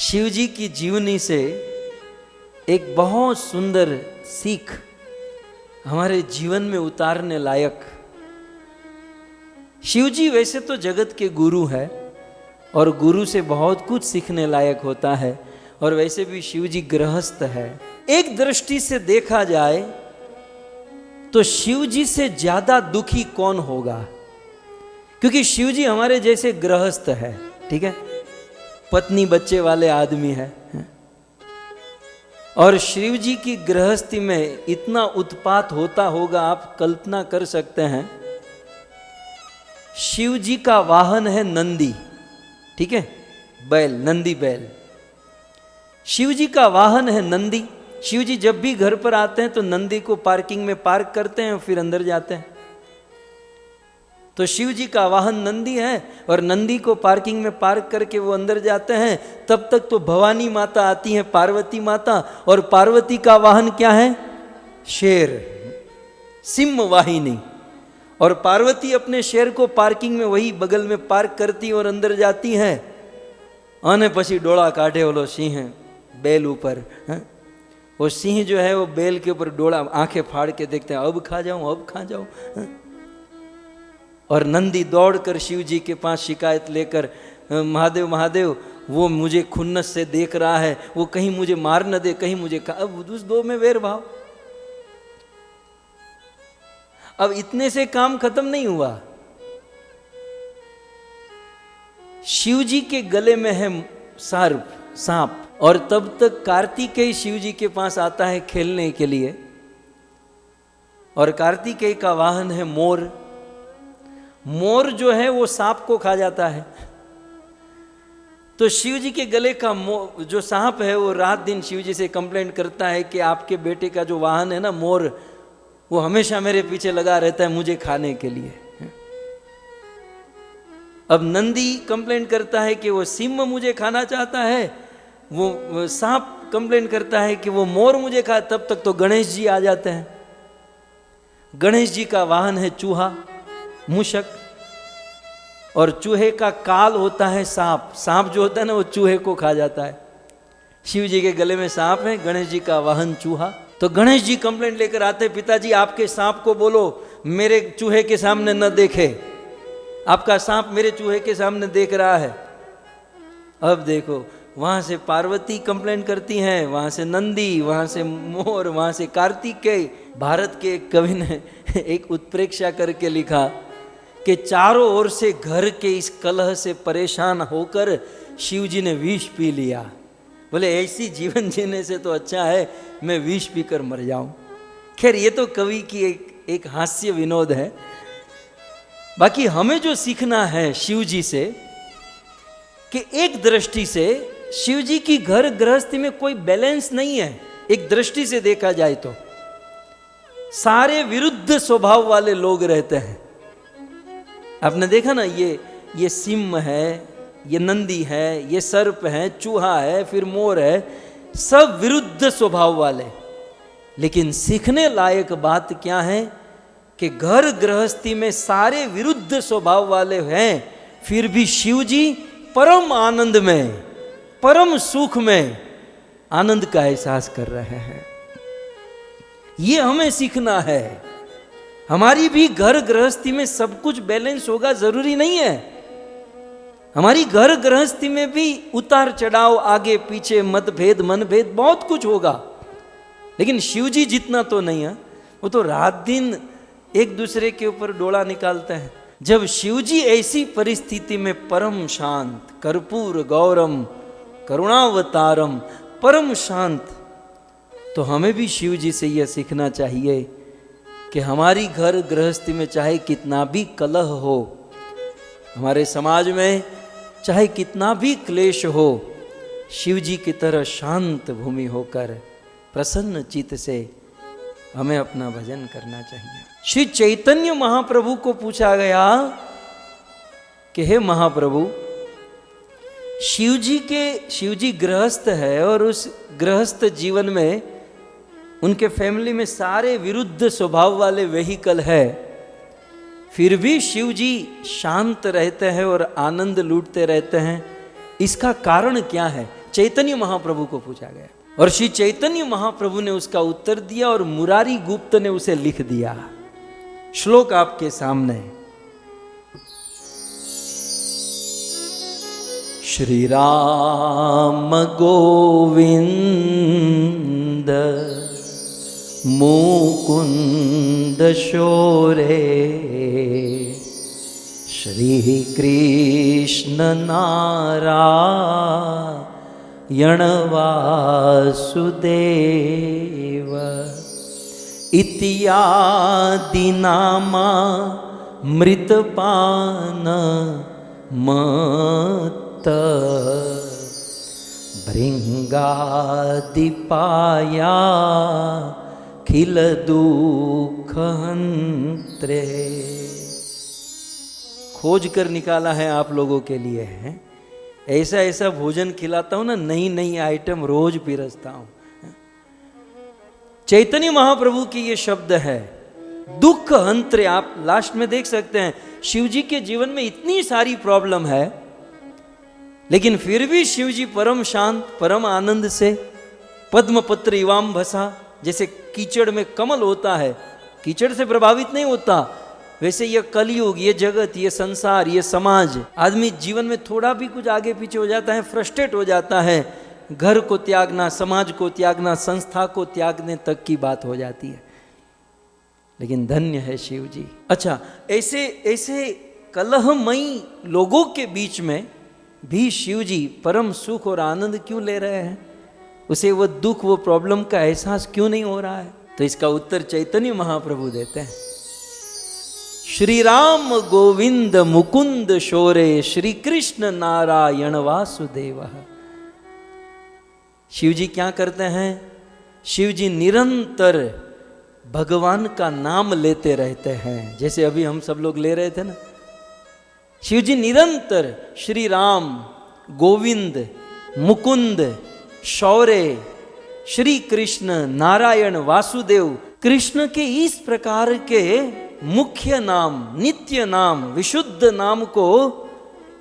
शिव जी की जीवनी से एक बहुत सुंदर सीख हमारे जीवन में उतारने लायक। शिव जी वैसे तो जगत के गुरु है और गुरु से बहुत कुछ सीखने लायक होता है, और वैसे भी शिव जी गृहस्थ है। एक दृष्टि से देखा जाए तो शिव जी से ज्यादा दुखी कौन होगा, क्योंकि शिव जी हमारे जैसे गृहस्थ है, ठीक है, पत्नी बच्चे वाले आदमी है, और शिव जी की गृहस्थी में इतना उत्पात होता होगा, आप कल्पना कर सकते हैं। शिव जी का वाहन है नंदी, ठीक है, बैल, नंदी बैल। शिव जी का वाहन है नंदी। शिव जी जब भी घर पर आते हैं तो नंदी को पार्किंग में पार्क करते हैं और फिर अंदर जाते हैं। तो शिव जी का वाहन नंदी है और नंदी को पार्किंग में पार्क करके वो अंदर जाते हैं। तब तक तो भवानी माता आती हैं, पार्वती माता, और पार्वती का वाहन क्या है? शेर, सिंह वाहिनी। और पार्वती अपने शेर को पार्किंग में वही बगल में पार्क करती और अंदर जाती हैं। आने पछी डोला काटे वालो सिंह बैल ऊपर, वो सिंह जो है वो बैल के ऊपर डोला आंखें फाड़ के देखते हैं, अब खा जाऊं, अब खा जाऊं। और नंदी दौड़कर शिव जी के पास शिकायत लेकर, महादेव महादेव, वो मुझे खुन्नस से देख रहा है, वो कहीं मुझे मार न दे, कहीं मुझे अब उस दो में वेर भाव। अब इतने से काम खत्म नहीं हुआ। शिव जी के गले में है सर्प, सांप, और तब तक कार्तिकेय शिव जी के पास आता है खेलने के लिए, और कार्तिकेय का वाहन है मोर। मोर जो है वो सांप को खा जाता है। तो शिव जी के गले का जो सांप है वो रात दिन शिव जी से कंप्लेंट करता है कि आपके बेटे का जो वाहन है ना मोर, वो हमेशा मेरे पीछे लगा रहता है मुझे खाने के लिए। अब नंदी कंप्लेंट करता है कि वो सिंह मुझे खाना चाहता है, वो सांप कंप्लेंट करता है कि वो मोर मुझे खा। तब तक तो गणेश जी आ जाते हैं। गणेश जी का वाहन है चूहा, मूषक, और चूहे का काल होता है सांप। सांप जो होता है ना वो चूहे को खा जाता है। शिव जी के गले में सांप है, गणेश जी का वाहन चूहा। तो गणेश जी कंप्लेंट लेकर आते, पिताजी आपके सांप को बोलो मेरे चूहे के सामने न देखे, आपका सांप मेरे चूहे के सामने देख रहा है। अब देखो, वहां से पार्वती कंप्लेंट करती हैं, वहां से नंदी, वहां से मोर, वहां से कार्तिकेय। भारत के एक कवि ने एक उत्प्रेक्षा करके लिखा कि चारों ओर से घर के इस कलह से परेशान होकर शिव जी ने विष पी लिया। बोले ऐसी जीवन जीने से तो अच्छा है मैं विष पीकर मर जाऊं। खैर ये तो कवि की एक हास्य विनोद है। बाकी हमें जो सीखना है शिव जी से, कि एक दृष्टि से शिव जी की घर गृहस्थी में कोई बैलेंस नहीं है। एक दृष्टि से देखा जाए तो सारे विरुद्ध स्वभाव वाले लोग रहते हैं। आपने देखा ना, ये सिंह है, ये नंदी है, ये सर्प है, चूहा है, फिर मोर है, सब विरुद्ध स्वभाव वाले। लेकिन सीखने लायक बात क्या है कि घर गृहस्थी में सारे विरुद्ध स्वभाव वाले हैं, फिर भी शिव जी परम आनंद में, परम सुख में आनंद का एहसास कर रहे हैं। ये हमें सीखना है। हमारी भी घर गृहस्थी में सब कुछ बैलेंस होगा जरूरी नहीं है। हमारी घर गृहस्थी में भी उतार चढ़ाव, आगे पीछे, मतभेद, मनभेद, बहुत कुछ होगा। लेकिन शिव जी जितना तो नहीं है। वो तो रात दिन एक दूसरे के ऊपर डोला निकालते हैं। जब शिव जी ऐसी परिस्थिति में परम शांत, कर्पूर गौरम करुणावतारम, परम शांत, तो हमें भी शिव जी से यह सीखना चाहिए कि हमारी घर गृहस्थी में चाहे कितना भी कलह हो, हमारे समाज में चाहे कितना भी क्लेश हो, शिव जी की तरह शांत भूमि होकर प्रसन्न चित्त से हमें अपना भजन करना चाहिए। श्री चैतन्य महाप्रभु को पूछा गया कि हे महाप्रभु, शिव जी गृहस्थ है और उस गृहस्थ जीवन में उनके फैमिली में सारे विरुद्ध स्वभाव वाले वेहिकल है, फिर भी शिव जी शांत रहते हैं और आनंद लूटते रहते हैं। इसका कारण क्या है? चैतन्य महाप्रभु को पूछा गया और श्री चैतन्य महाप्रभु ने उसका उत्तर दिया और मुरारी गुप्त ने उसे लिख दिया। श्लोक आपके सामने। श्री राम गोविंद मुकुंद शोरे श्री कृष्ण नारायण वासुदेव इत्यादि नामा मृतपान मत भृंगादिपाया खिल दुख हंत्रे। खोज कर निकाला है आप लोगों के लिए है। ऐसा ऐसा भोजन खिलाता हूं ना, नई नई आइटम रोज पिरसता हूं। चैतन्य महाप्रभु की ये शब्द है, दुख हंत्रे। आप लास्ट में देख सकते हैं शिव जी के जीवन में इतनी सारी प्रॉब्लम है, लेकिन फिर भी शिव जी परम शांत परम आनंद से पद्म पत्र इवाम भसा, जैसे कीचड़ में कमल होता है, कीचड़ से प्रभावित नहीं होता, वैसे ये कलयुग, ये जगत, ये संसार, ये समाज, आदमी जीवन में थोड़ा भी कुछ आगे पीछे हो जाता है, फ्रस्ट्रेट हो जाता है, घर को त्यागना, समाज को त्यागना, संस्था को त्यागने तक की बात हो जाती है। लेकिन धन्य है शिव जी। अच्छा, ऐसे ऐसे कलहमयी लोगों के बीच में भी शिव जी परम सुख और आनंद क्यों ले रहे हैं? उसे वो दुख, वो प्रॉब्लम का एहसास क्यों नहीं हो रहा है? तो इसका उत्तर चैतन्य महाप्रभु देते हैं। श्री राम गोविंद मुकुंद शोरे श्री कृष्ण नारायण वासुदेव। शिव जी क्या करते हैं? शिव जी निरंतर भगवान का नाम लेते रहते हैं, जैसे अभी हम सब लोग ले रहे थे ना। शिव जी निरंतर श्री राम गोविंद मुकुंद शौर्य श्री कृष्ण नारायण वासुदेव, कृष्ण के इस प्रकार के मुख्य नाम, नित्य नाम, विशुद्ध नाम को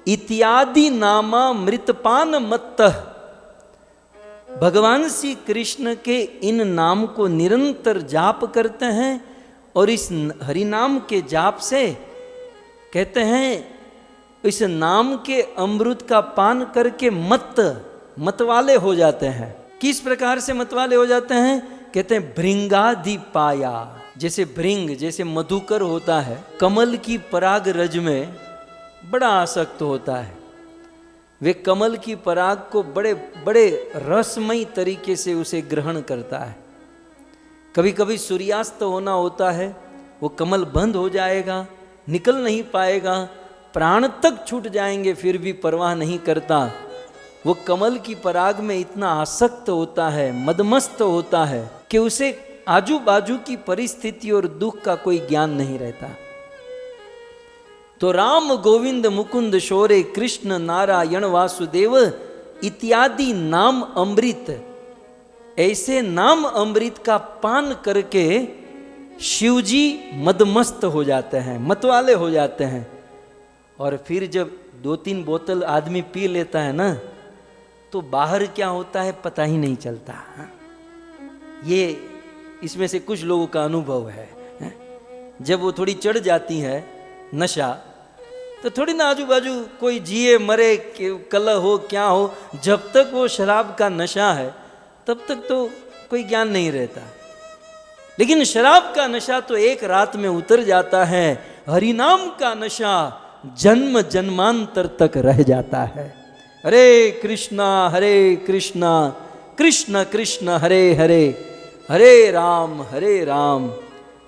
इत्यादि नामा मृतपान मत्त, भगवान श्री कृष्ण के इन नाम को निरंतर जाप करते हैं और इस हरि नाम के जाप से कहते हैं इस नाम के अमृत का पान करके मतवाले हो जाते हैं। किस प्रकार से मतवाले हो जाते हैं? कहते हैं भृंगादि पाया, जैसे भृंग, जैसे मधुकर होता है, कमल की पराग रज में बड़ा आसक्त होता है। वे कमल की पराग को बड़े बड़े रसमयी तरीके से उसे ग्रहण करता है। कभी कभी सूर्यास्त होना होता है, वो कमल बंद हो जाएगा, निकल नहीं पाएगा, प्राण तक छूट जाएंगे, फिर भी परवाह नहीं करता। वो कमल की पराग में इतना आसक्त होता है, मदमस्त होता है कि उसे आजू बाजू की परिस्थिति और दुख का कोई ज्ञान नहीं रहता। तो राम गोविंद मुकुंद शौर्य कृष्ण नारायण वासुदेव इत्यादि नाम अमृत, ऐसे नाम अमृत का पान करके शिवजी मदमस्त हो जाते हैं, मतवाले हो जाते हैं। और फिर जब 2-3 बोतल आदमी पी लेता है ना, तो बाहर क्या होता है पता ही नहीं चलता। ये इसमें से कुछ लोगों का अनुभव है। जब वो थोड़ी चढ़ जाती है नशा, तो थोड़ी ना आजू बाजू कोई जिए मरे कलह हो क्या हो, जब तक वो शराब का नशा है तब तक तो कोई ज्ञान नहीं रहता। लेकिन शराब का नशा तो एक रात में उतर जाता है, हरिनाम का नशा जन्म जन्मांतर तक रह जाता है। हरे कृष्णा कृष्ण कृष्ण हरे हरे, हरे राम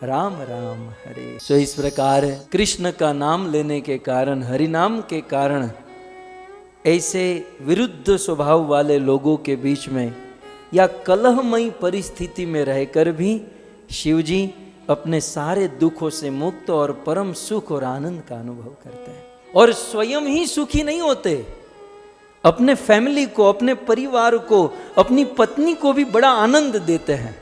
राम राम हरे। सो इस प्रकार कृष्ण का नाम लेने के कारण, हरि नाम के कारण, ऐसे विरुद्ध स्वभाव वाले लोगों के बीच में या कलहमयी परिस्थिति में रहकर भी शिवजी अपने सारे दुखों से मुक्त और परम सुख और आनंद का अनुभव करते हैं। और स्वयं ही सुखी नहीं होते, अपने फैमिली को, अपने परिवार को, अपनी पत्नी को भी बड़ा आनंद देते हैं।